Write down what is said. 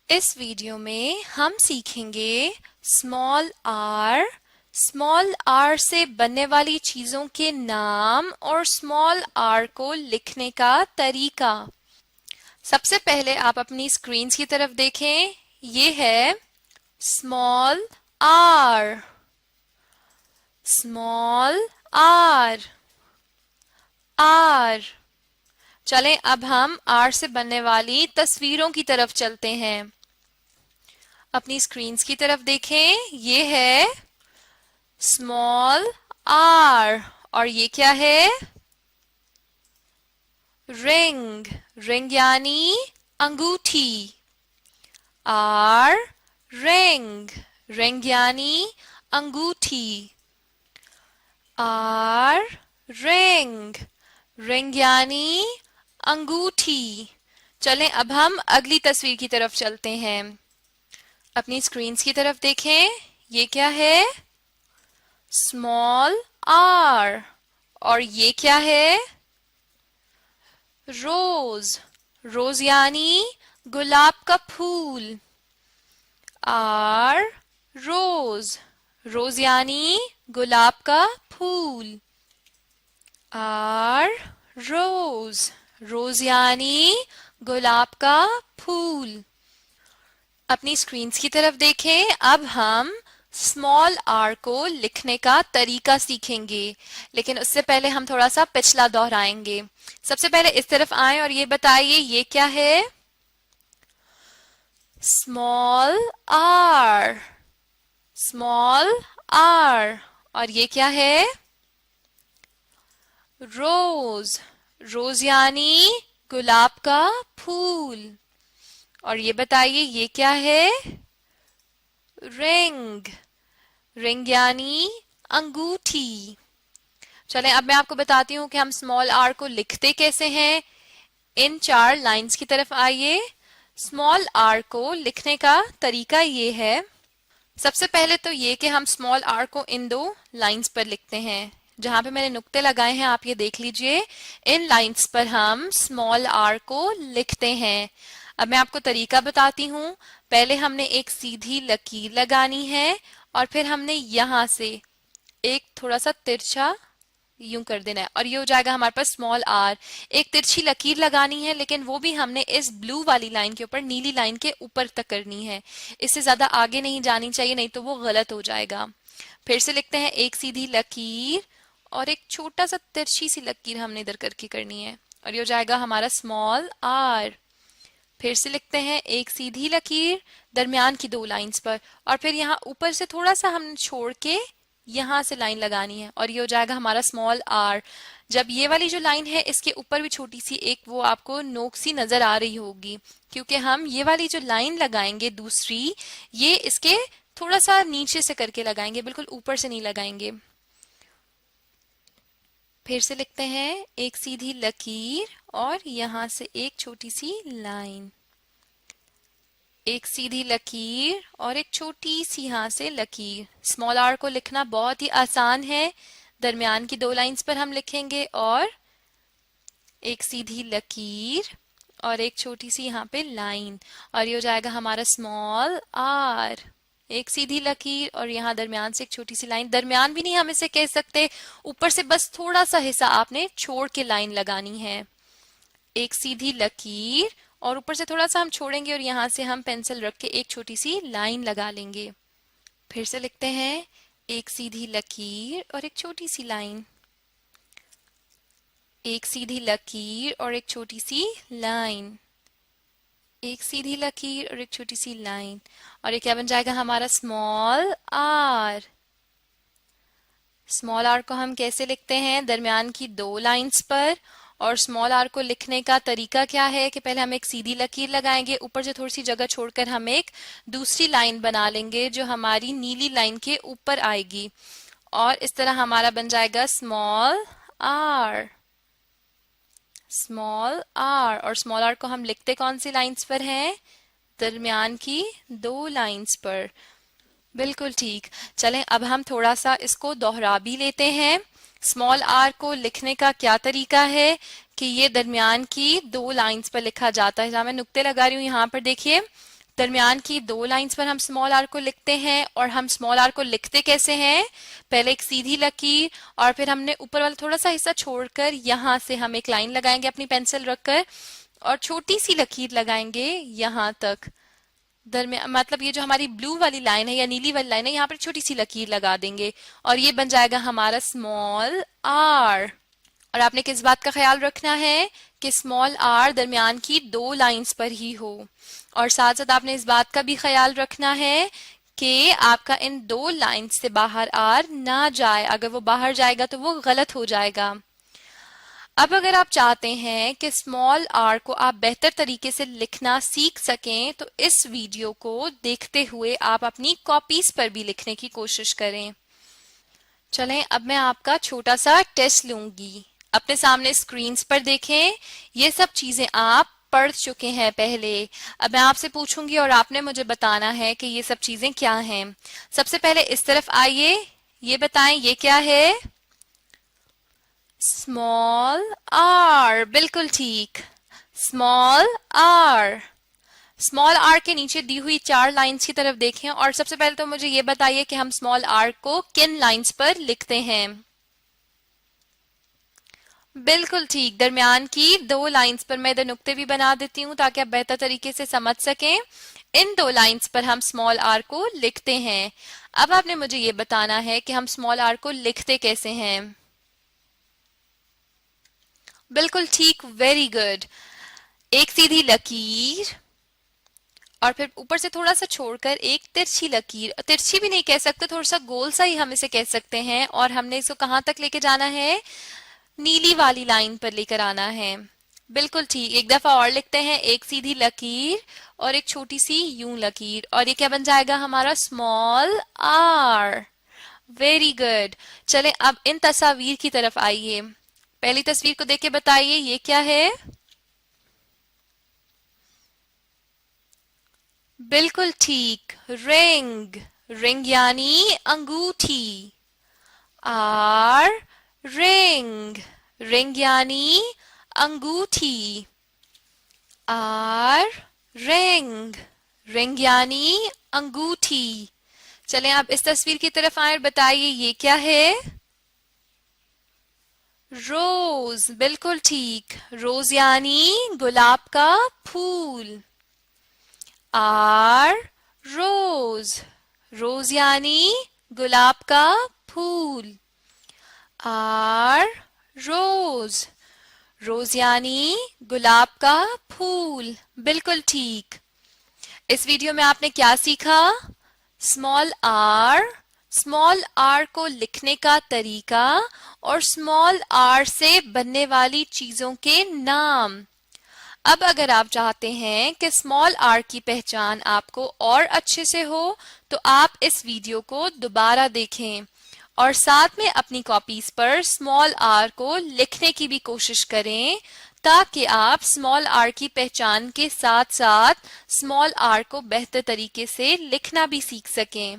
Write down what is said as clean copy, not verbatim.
इस वीडियो में हम सीखेंगे स्मॉल आर से बनने वाली चीजों के नाम और स्मॉल आर को लिखने का तरीका। सबसे पहले आप अपनी स्क्रीन की तरफ देखें। ये है small R, small R, R. चलें अब हम आर से बनने वाली तस्वीरों की तरफ चलते हैं। अपनी स्क्रीन्स की तरफ देखें। ये है स्मॉल आर और ये क्या है? रिंग, रिंग यानी अंगूठी। आर रिंग, रिंग यानी अंगूठी। आर रिंग, रिंग यानी अंगूठी। चलें अब हम अगली तस्वीर की तरफ चलते हैं। अपनी स्क्रीन्स की तरफ देखें। ये क्या है? स्मॉल आर और ये क्या है? रोज, रोज यानी गुलाब का फूल। आर रोज, रोज यानी गुलाब का फूल। आर रोज, रोज यानी गुलाब का फूल। अपनी स्क्रीन्स की तरफ देखें। अब हम स्मॉल आर को लिखने का तरीका सीखेंगे, लेकिन उससे पहले हम थोड़ा सा पिछला दोहराएंगे। सबसे पहले इस तरफ आएं और ये बताइए ये क्या है? स्मॉल आर, स्मॉल आर और ये क्या है? रोज, रोज यानी गुलाब का फूल। और ये बताइए ये क्या है? रिंग, रिंग यानी अंगूठी। चलें अब मैं आपको बताती हूँ कि हम स्मॉल आर को लिखते कैसे हैं। इन 4 लाइंस की तरफ आइए। स्मॉल आर को लिखने का तरीका ये है। सबसे पहले तो ये कि हम स्मॉल आर को इन 2 लाइंस पर लिखते हैं। जहां पे मैंने नुक्ते लगाए हैं आप ये देख लीजिए। इन लाइंस पर हम स्मॉल आर को लिखते हैं। अब मैं आपको तरीका बताती हूँ। पहले हमने एक सीधी लकीर लगानी है और फिर हमने यहां से एक थोड़ा सा तिरछा यूं कर देना है और ये हो जाएगा हमारे पास स्मॉल आर। एक तिरछी लकीर लगानी है, लेकिन वो भी हमने इस ब्लू वाली लाइन के ऊपर, नीली लाइन के ऊपर तक करनी है। इससे ज्यादा आगे नहीं जानी चाहिए, नहीं तो वो गलत हो जाएगा। फिर से लिखते हैं एक सीधी लकीर और एक छोटा सा तिरछी सी लकीर हमने इधर करके करनी है और ये हो जाएगा हमारा स्मॉल आर। फिर से लिखते हैं एक सीधी लकीर दरमियान की 2 लाइंस पर और फिर यहाँ ऊपर से थोड़ा सा हमने छोड़ के यहां से लाइन लगानी है और ये हो जाएगा हमारा स्मॉल आर। जब ये वाली जो लाइन है इसके ऊपर भी छोटी सी एक वो आपको नोक सी नजर आ रही होगी, क्योंकि हम ये वाली जो लाइन लगाएंगे दूसरी, ये इसके थोड़ा सा नीचे से करके लगाएंगे, बिल्कुल ऊपर से नहीं लगाएंगे। फिर से लिखते हैं एक सीधी लकीर और यहां से एक छोटी सी लाइन, एक सीधी लकीर और एक छोटी सी यहां से लकीर। स्मॉल आर को लिखना बहुत ही आसान है। दरमियान की 2 लाइंस पर हम लिखेंगे और एक सीधी लकीर और एक छोटी सी यहाँ पे लाइन और ये हो जाएगा हमारा स्मॉल आर। एक सीधी लकीर और यहाँ दरमियान से एक छोटी सी लाइन, दरमियान भी नहीं हम इसे कह सकते, ऊपर से बस थोड़ा सा हिस्सा आपने छोड़ के लाइन लगानी है। एक सीधी लकीर और ऊपर से थोड़ा सा हम छोड़ेंगे और यहाँ से हम पेंसिल रख के एक छोटी सी लाइन लगा लेंगे। फिर से लिखते हैं एक सीधी लकीर और एक छोटी सी लाइन, एक सीधी लकीर और एक छोटी सी लाइन, एक सीधी लकीर और एक छोटी सी लाइन और ये क्या बन जाएगा हमारा स्मॉल आर। स्मॉल आर को हम कैसे लिखते हैं? दरमियान की 2 लाइंस पर। और स्मॉल आर को लिखने का तरीका क्या है कि पहले हम एक सीधी लकीर लगाएंगे, ऊपर से थोड़ी सी जगह छोड़कर हम एक दूसरी लाइन बना लेंगे जो हमारी नीली लाइन के ऊपर आएगी और इस तरह हमारा बन जाएगा स्मॉल आर, स्मॉल आर। और स्मॉल आर को हम लिखते कौन सी लाइंस पर हैं? दरमियान की 2 लाइंस पर। बिल्कुल ठीक। चलें अब हम थोड़ा सा इसको दोहरा भी लेते हैं। स्मॉल आर को लिखने का क्या तरीका है कि ये दरमियान की 2 लाइंस पर लिखा जाता है। जहां मैं नुक्ते लगा रही हूँ यहाँ पर देखिए दरमियान की दो लाइंस पर हम स्मॉल आर को लिखते हैं। और हम स्मॉल आर को लिखते कैसे हैं? पहले एक सीधी लकीर और फिर हमने ऊपर वाला थोड़ा सा हिस्सा छोड़कर यहां से हम एक लाइन लगाएंगे अपनी पेंसिल रखकर और छोटी सी लकीर लगाएंगे यहां तक। दरमियान मतलब ये जो हमारी ब्लू वाली लाइन है या नीली वाली लाइन है, यहाँ पर छोटी सी लकीर लगा देंगे और ये बन जाएगा हमारा स्मॉल आर। और आपने किस बात का ख्याल रखना है कि स्मॉल आर दरमियान की दो लाइंस पर ही हो। और साथ साथ आपने इस बात का भी ख्याल रखना है कि आपका इन दो लाइंस से बाहर आर ना जाए। अगर वो बाहर जाएगा तो वो गलत हो जाएगा। अब अगर आप चाहते हैं कि स्मॉल आर को आप बेहतर तरीके से लिखना सीख सकें तो इस वीडियो को देखते हुए आप अपनी कॉपीज पर भी लिखने की कोशिश करें। चलें, अब मैं आपका छोटा सा टेस्ट लूंगी। अपने सामने स्क्रीन्स पर देखें, ये सब चीजें आप पढ़ चुके हैं पहले। अब मैं आपसे पूछूंगी और आपने मुझे बताना है कि ये सब चीजें क्या हैं। सबसे पहले इस तरफ आइए, ये बताएं ये क्या है? स्मॉल आर, बिल्कुल ठीक, स्मॉल आर। स्मॉल आर के नीचे दी हुई चार लाइंस की तरफ देखें और सबसे पहले तो मुझे ये बताइए कि हम स्मॉल आर को किन लाइंस पर लिखते हैं? बिल्कुल ठीक, दरमियान की दो लाइंस पर। मैं इधर नुक्ते भी बना देती हूँ ताकि आप बेहतर तरीके से समझ सकें। इन दो लाइंस पर हम स्मॉल आर को लिखते हैं। अब आपने मुझे ये बताना है कि हम स्मॉल आर को लिखते कैसे हैं। बिल्कुल ठीक, वेरी गुड। एक सीधी लकीर और फिर ऊपर से थोड़ा सा छोड़कर एक तिरछी लकीर, तिरछी भी नहीं कह सकते, थोड़ा सा गोल सा ही हम इसे कह सकते हैं। और हमने इसको कहां तक लेके जाना है? नीली वाली लाइन पर लेकर आना है। बिल्कुल ठीक, एक दफा और लिखते हैं, एक सीधी लकीर और एक छोटी सी यूं लकीर और ये क्या बन जाएगा? हमारा स्मॉल आर। Very good. चलें अब इन तस्वीर की तरफ आइए। पहली तस्वीर को देख के बताइए ये क्या है? बिल्कुल ठीक, रिंग। रिंग यानी अंगूठी। Are, ring. रिंग यानी अंगूठी। Are, ring. रिंग यानी अंगूठी। चलें आप इस तस्वीर की तरफ आए और बताइए ये क्या है? रोज, बिल्कुल ठीक, रोज यानी गुलाब का फूल। आर, रोज। रोज यानी गुलाब का फूल। आर, रोज। रोज यानी गुलाब का फूल। बिल्कुल ठीक। इस वीडियो में आपने क्या सीखा? स्मॉल आर को लिखने का तरीका और स्मॉल आर से बनने वाली चीजों के नाम। अब अगर आप चाहते हैं कि स्मॉल आर की पहचान आपको और अच्छे से हो तो आप इस वीडियो को दोबारा देखें और साथ में अपनी कॉपीज पर स्मॉल आर को लिखने की भी कोशिश करें ताकि आप स्मॉल आर की पहचान के साथ साथ स्मॉल आर को बेहतर तरीके से लिखना भी सीख सकें।